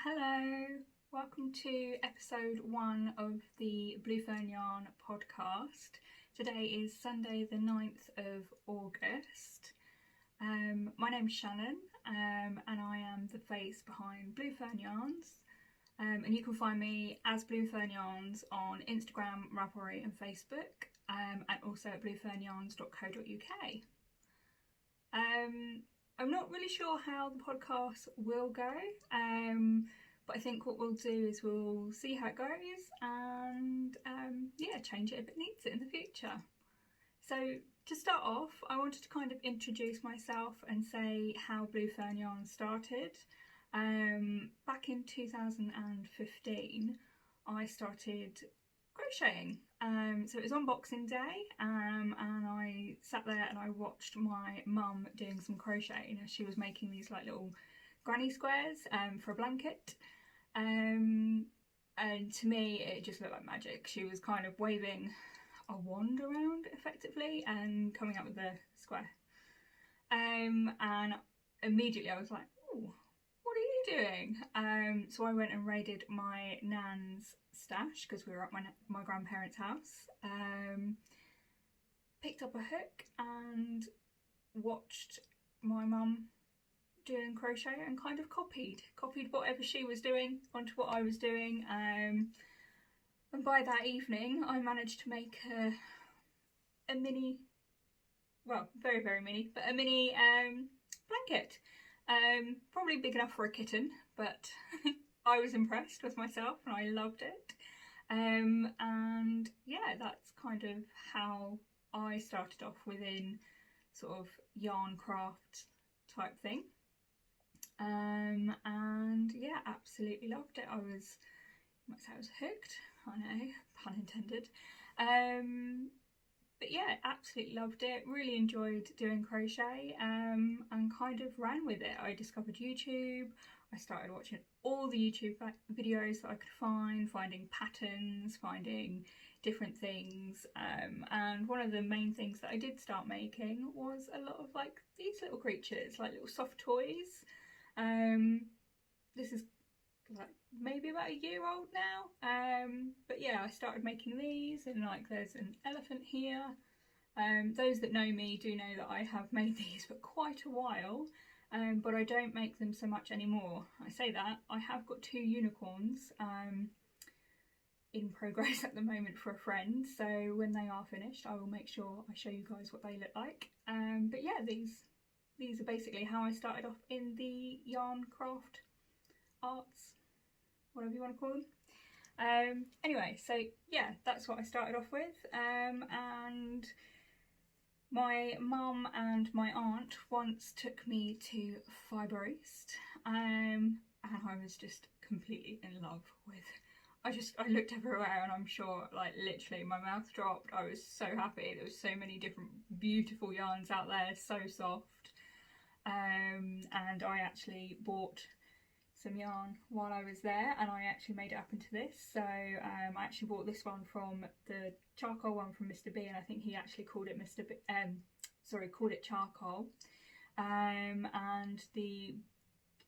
Hello, welcome to episode 1 of the Blue Fern Yarn podcast. Today is Sunday the 9th of August. My name's Shannon and I am the face behind Blue Fern Yarns, and you can find me as Blue Fern Yarns on Instagram, Ravelry and Facebook, and also at bluefernyarns.co.uk. I'm not really sure how the podcast will go, but I think what we'll do is we'll see how it goes and change it if it needs it in the future. So to start off, I wanted to kind of introduce myself and say how Blue Fern Yarn started. Back in 2015, I started crocheting. So it was on Boxing Day, and I sat there and I watched my mum doing some crocheting as she was making these like little granny squares for a blanket. And to me it just looked like magic. She was kind of waving a wand around effectively and coming up with a square. And immediately I was like, oh, what are you doing? So I went and raided my nan's stash because we were at my grandparents' house, picked up a hook and watched my mum doing crochet and kind of copied whatever she was doing onto what I was doing, and by that evening I managed to make a mini, well, very very mini, but a mini blanket, probably big enough for a kitten, but I was impressed with myself and I loved it. And yeah, that's kind of how I started off within sort of yarn craft type thing. And yeah, absolutely loved it. You might say I was hooked, I know, pun intended. But yeah, absolutely loved it, really enjoyed doing crochet, and kind of ran with it. I discovered YouTube. I started watching all the YouTube videos that I could find, finding patterns, finding different things, and one of the main things that I did start making was a lot of like these little creatures, like little soft toys. This is like maybe about a year old now, but yeah, I started making these, and like there's an elephant here. Those that know me do know that I have made these for quite a while, but I don't make them so much anymore. I say that, I have got 2 unicorns in progress at the moment for a friend, so when they are finished I will make sure I show you guys what they look like. But yeah, these are basically how I started off in the yarn craft arts, whatever you want to call them. Anyway, so yeah, that's what I started off with, and my mum and my aunt once took me to Fibre East, and I was just completely in love with, I looked everywhere and I'm sure like literally my mouth dropped. I was so happy. There was so many different beautiful yarns out there, so soft. And I actually bought some yarn while I was there and I actually made it up into this. So I actually bought this one from the charcoal one from Mr. B, and I think he actually called it called it charcoal. And the,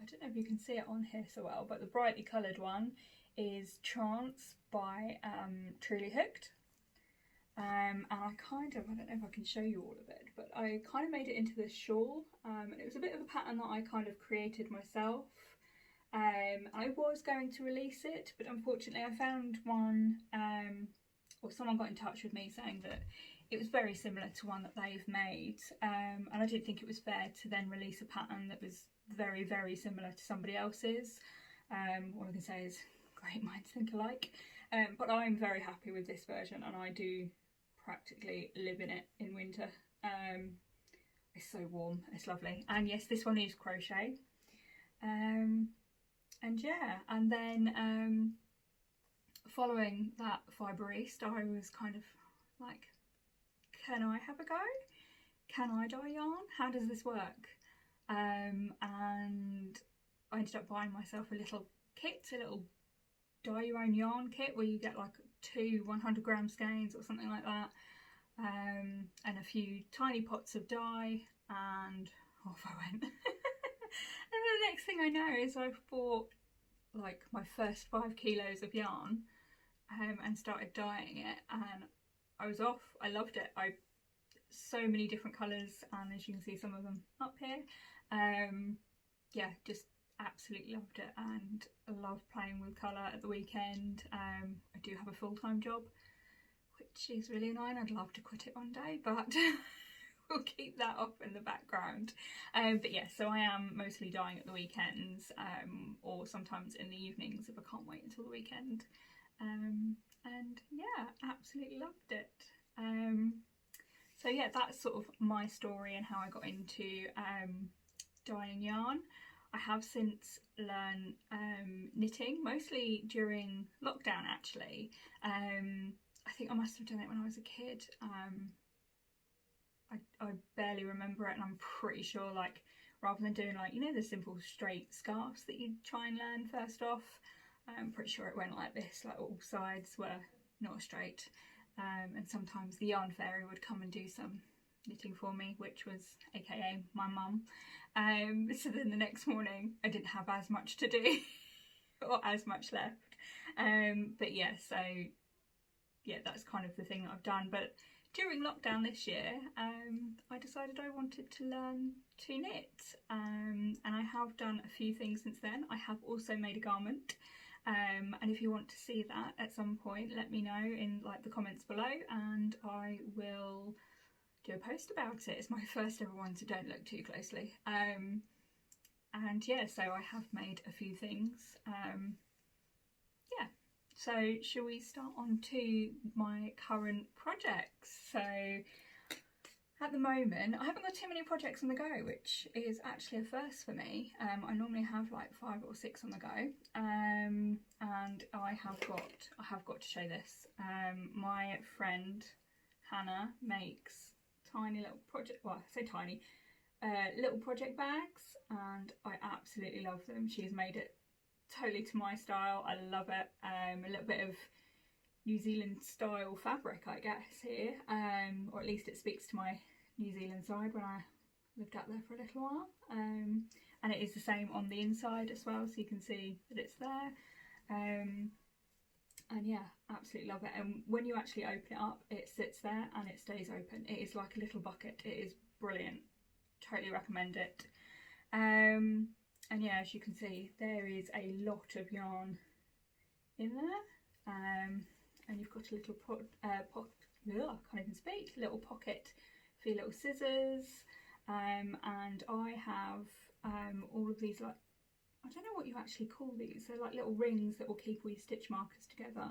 I don't know if you can see it on here so well, but the brightly coloured one is Trance by Truly Hooked. And I don't know if I can show you all of it, but I kind of made it into this shawl, and it was a bit of a pattern that I kind of created myself. I was going to release it, but unfortunately I found one, or someone got in touch with me saying that it was very similar to one that they've made, and I didn't think it was fair to then release a pattern that was very very similar to somebody else's. All I can say is great minds think alike, but I'm very happy with this version and I do practically live in it in winter. It's so warm, it's lovely. And yes, this one is crochet. And yeah, and then following that Fibre East, I was kind of like, can I have a go? Can I dye yarn? How does this work? And I ended up buying myself a little kit, a little dye your own yarn kit where you get like 2 100-gram skeins or something like that, and a few tiny pots of dye, and off I went. And the next thing I know is I've bought like my first 5 kilos of yarn and started dyeing it, and I was off. I loved it. So many different colours, and as you can see some of them up here. Yeah, just absolutely loved it, and I love playing with colour at the weekend. I do have a full-time job, which is really annoying. I'd love to quit it one day, but we'll keep that off in the background. But yeah, so I am mostly dyeing at the weekends, or sometimes in the evenings if I can't wait until the weekend. And yeah, absolutely loved it. So yeah, that's sort of my story and how I got into dyeing yarn. I have since learned knitting, mostly during lockdown actually. I think I must have done it when I was a kid. I barely remember it, and I'm pretty sure, like, rather than doing, like, you know, the simple straight scarves that you try and learn first off, I'm pretty sure it went like this, like all sides were not straight. And sometimes the yarn fairy would come and do some knitting for me, which was aka my mum. So then the next morning I didn't have as much to do or as much left. But yeah, so yeah, that's kind of the thing that I've done. But during lockdown this year, I decided I wanted to learn to knit, and I have done a few things since then. I have also made a garment, and if you want to see that at some point, let me know in like the comments below, and I will do a post about it. It's my first ever one, so don't look too closely. And yeah, so I have made a few things. Yeah, so shall we start on to my current projects? So at the moment, I haven't got too many projects on the go, which is actually a first for me. I normally have like 5 or 6 on the go, and I have got to show this. My friend Hannah makes tiny little project, well, I say tiny, little project bags, and I absolutely love them. She's made it totally to my style. I love it. A little bit of New Zealand style fabric, I guess, here, or at least it speaks to my New Zealand side when I lived out there for a little while. And it is the same on the inside as well, so you can see that it's there. And yeah, absolutely love it. And when you actually open it up, it sits there and it stays open. It is like a little bucket. It is brilliant. Totally recommend it. And yeah, as you can see, there is a lot of yarn in there. And you've got a little I can't even speak, little pocket for your little scissors. And I have all of these, like, I don't know what you actually call these. They're like little rings that will keep all your stitch markers together.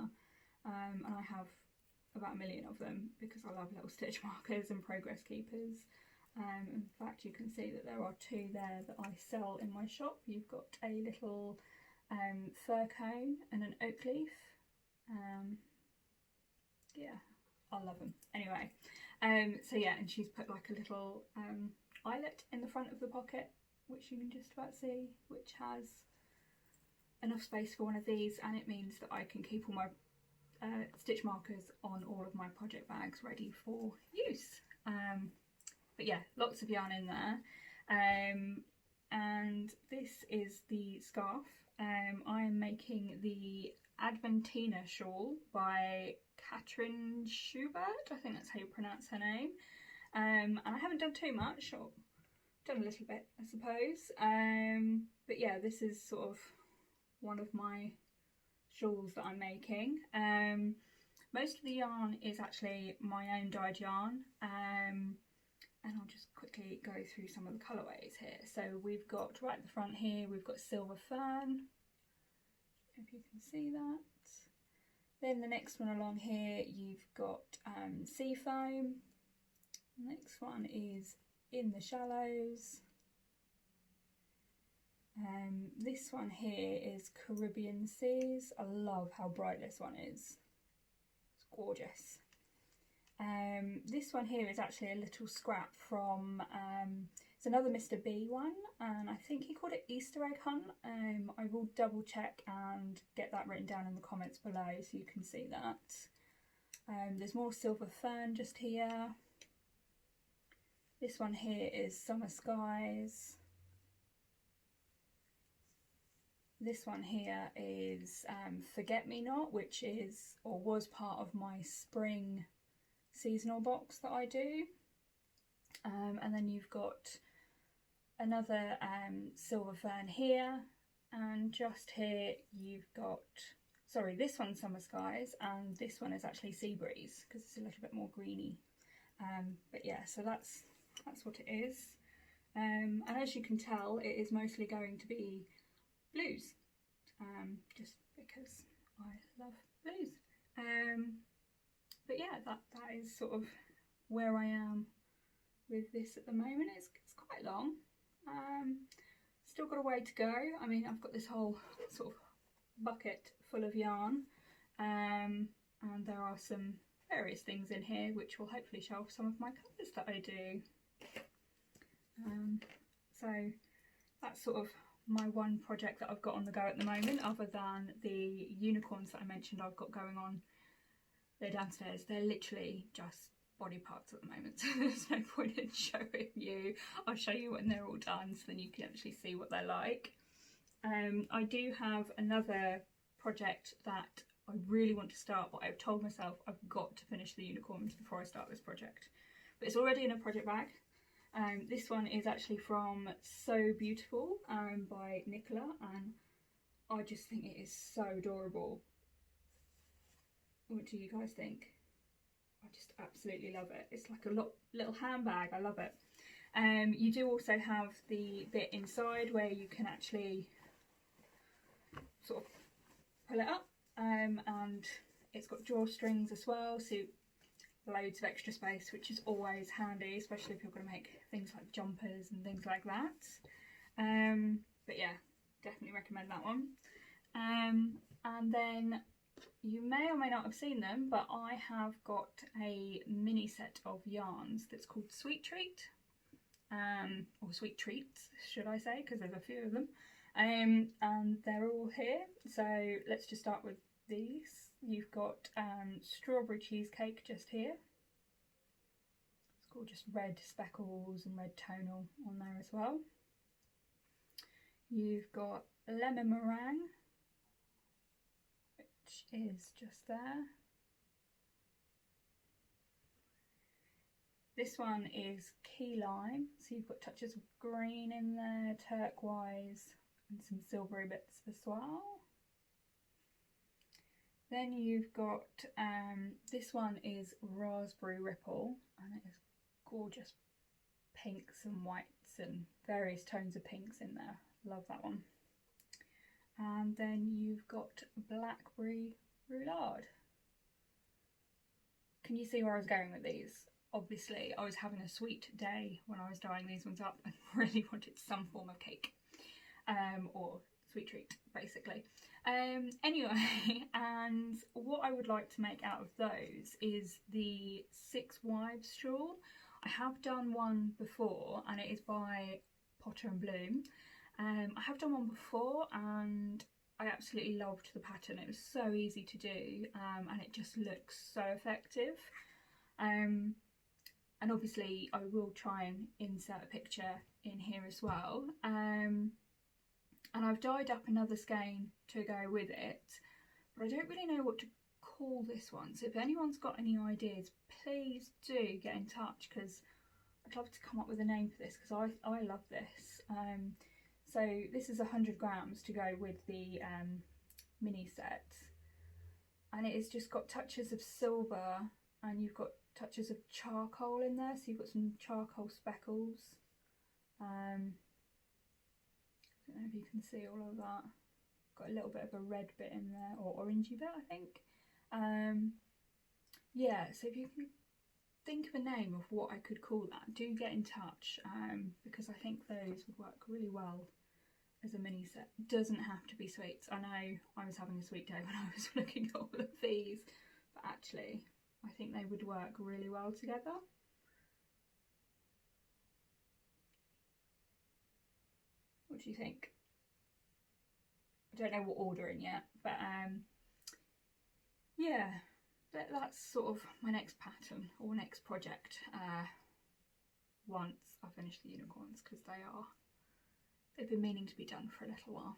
And I have about 1 million of them because I love little stitch markers and progress keepers. In fact, you can see that there are 2 there that I sell in my shop. You've got a little fir cone and an oak leaf. Yeah, I love them. Anyway, so yeah, and she's put like a little eyelet in the front of the pocket, which you can just about see, which has enough space for one of these, and it means that I can keep all my stitch markers on all of my project bags ready for use. But yeah, lots of yarn in there. And this is the scarf. I am making the Adventina shawl by Katrin Schubert, I think that's how you pronounce her name. And I haven't done too much, or done a little bit, I suppose. But yeah, this is sort of one of my shawls that I'm making. Most of the yarn is actually my own dyed yarn. And I'll just quickly go through some of the colourways here. So we've got, right at the front here, we've got Silver Fern, if you can see that. Then the next one along here, you've got Sea Foam. The next one is In the Shallows. This one here is Caribbean Seas. I love how bright this one is. It's gorgeous. This one here is actually a little scrap from, it's another Mr. B one, and I think he called it Easter Egg Hunt. I will double check and get that written down in the comments below so you can see that. There's more Silver Fern just here. This one here is Summer Skies. This one here is Forget Me Not, which is or was part of my spring seasonal box that I do. And then you've got another silver fern here, and just here you've got, sorry, this one's Summer Skies and this one is actually Sea Breeze because it's a little bit more greeny. But yeah, so that's what it is. And as you can tell, it is mostly going to be blues, just because I love blues. But yeah, that is sort of where I am with this at the moment. It's quite long. Still got a way to go. I mean, I've got this whole sort of bucket full of yarn, and there are some various things in here which will hopefully show off some of my colours that I do. So that's sort of my one project that I've got on the go at the moment, other than the unicorns that I mentioned I've got going on. They're downstairs. They're literally just body parts at the moment, so there's no point in showing you. I'll show you when they're all done, so then you can actually see what they're like. I do have another project that I really want to start, but I've told myself I've got to finish the unicorns before I start this project. But it's already in a project bag. This one is actually from So Beautiful by Nicola, and I just think it is so adorable. What do you guys think? I just absolutely love it. It's like a little handbag. I love it. You do also have the bit inside where you can actually sort of pull it up, and it's got drawstrings as well, so loads of extra space, which is always handy, especially if you're going to make things like jumpers and things like that. But yeah, definitely recommend that one. And then you may or may not have seen them, but I have got a mini set of yarns that's called Sweet Treat, or Sweet Treats should I say, because there's a few of them, and they're all here. So let's just start with these. You've got strawberry cheesecake just here. It's got just red speckles and red tonal on there as well. You've got lemon meringue, which is just there. This one is key lime, so you've got touches of green in there, turquoise, and some silvery bits as well. Then you've got, this one is raspberry ripple, and it is gorgeous pinks and whites and various tones of pinks in there. Love that one. And then you've got blackberry roulade. Can you see where I was going with these? Obviously, I was having a sweet day when I was dyeing these ones up and really wanted some form of cake, or sweet treat, basically. Anyway, and what I would like to make out of those is the Six Wives shawl. I have done one before, and it is by Potter and Bloom. I have done one before and I absolutely loved the pattern. It was so easy to do, and it just looks so effective. And obviously I will try and insert a picture in here as well. And I've dyed up another skein to go with it, but I don't really know what to call this one. So if anyone's got any ideas, please do get in touch, because I'd love to come up with a name for this, because I love this. So this is 100 grams to go with the mini set, and it has just got touches of silver, and you've got touches of charcoal in there, so you've got some charcoal speckles. I don't know if you can see all of that. Got a little bit of a red bit in there, or orangey bit, I think. Yeah, so if you can think of a name of what I could call that, do get in touch, because I think those would work really well as a mini set. Doesn't have to be sweets. I know I was having a sweet day when I was looking at all of these, but actually I think they would work really well together. What do you think? I don't know what order in yet, but yeah, that's sort of my next pattern or next project, once I finish the unicorns, because they've been meaning to be done for a little while.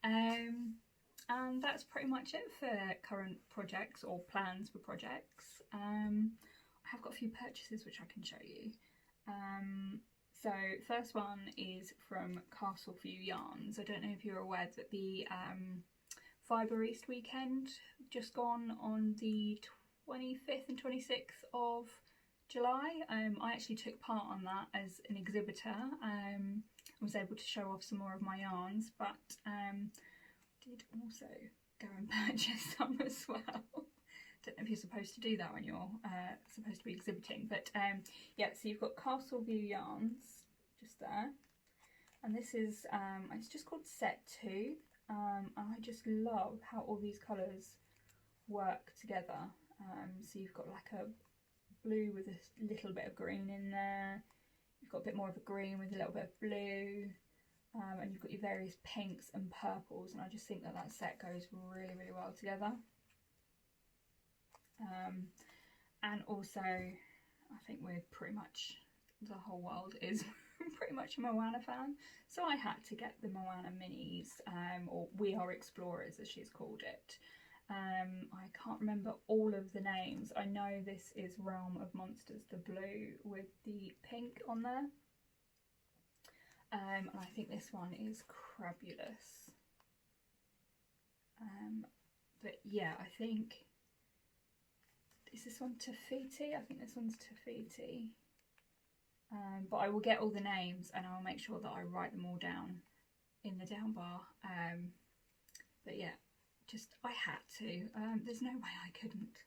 And that's pretty much it for current projects or plans for projects. I have got a few purchases which I can show you. So first one is from Castleview Yarns. I don't know if you're aware that the Fibre East weekend just gone on the 25th and 26th of July. I actually took part on that as an exhibitor. I was able to show off some more of my yarns, but did also go and purchase some as well. Don't know if you're supposed to do that when you're supposed to be exhibiting, but yeah, so you've got Castleview Yarns just there, and this is it's just called set 2. And I just love how all these colours work together. So you've got like a blue with a little bit of green in there, you've got a bit more of a green with a little bit of blue, and you've got your various pinks and purples, and I just think that that set goes really, really well together. And also, I think we're pretty much, the whole world is pretty much a Moana fan, so I had to get the Moana minis, or We Are Explorers as she's called it. I can't remember all of the names. I know this is Realm of Monsters, the blue with the pink on there. And I think this one is Crabulous. But yeah, I think, is this one TeFiti? I think this one's TeFiti. But I will get all the names and I'll make sure that I write them all down in the down bar. But yeah, just I had to. There's no way I couldn't.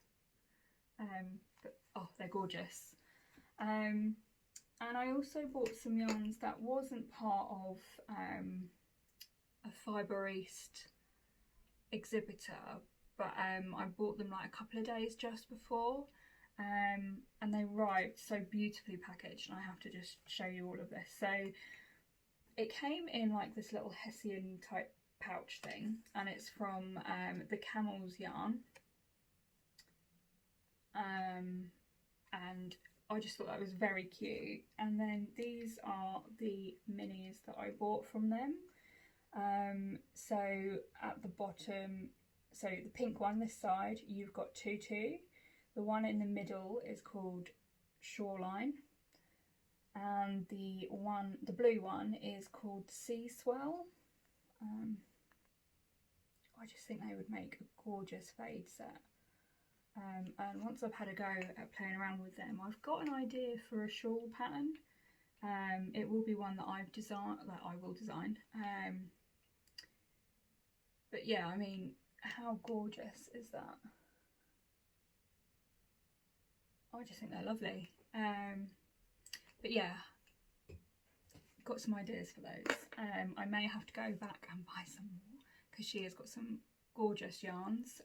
But oh, they're gorgeous. And I also bought some yarns that wasn't part of a Fibre East exhibitor, but I bought them like a couple of days just before, and they arrived so beautifully packaged, and I have to just show you all of this. So it came in like this little Hessian type pouch thing, and it's from the Camel's yarn, and I just thought that was very cute. And then these are the minis that I bought from them. So at the bottom, so the pink one this side, you've got Tutu. The one in the middle is called Shoreline, and the blue one is called Swell. I just think they would make a gorgeous fade set. And once I've had a go at playing around with them, I've got an idea for a shawl pattern. It will be one that I've designed, that I will design. But yeah, I mean, how gorgeous is that? I just think they're lovely. But yeah, got some ideas for those. I may have to go back and buy some more because she has got some gorgeous yarns.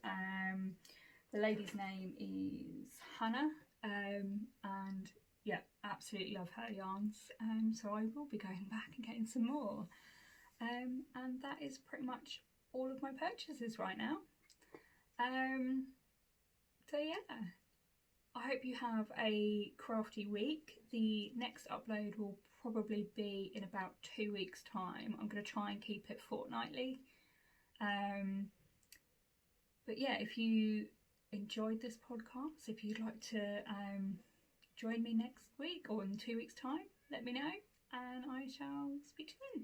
The lady's name is Hannah, and yeah, absolutely love her yarns. So I will be going back and getting some more. And that is pretty much all of my purchases right now. So yeah, I hope you have a crafty week. The next upload will probably be in about 2 weeks' time. I'm going to try and keep it fortnightly. But yeah, if you enjoyed this podcast, if you'd like to join me next week or in 2 weeks' time, let me know, and I shall speak to you then.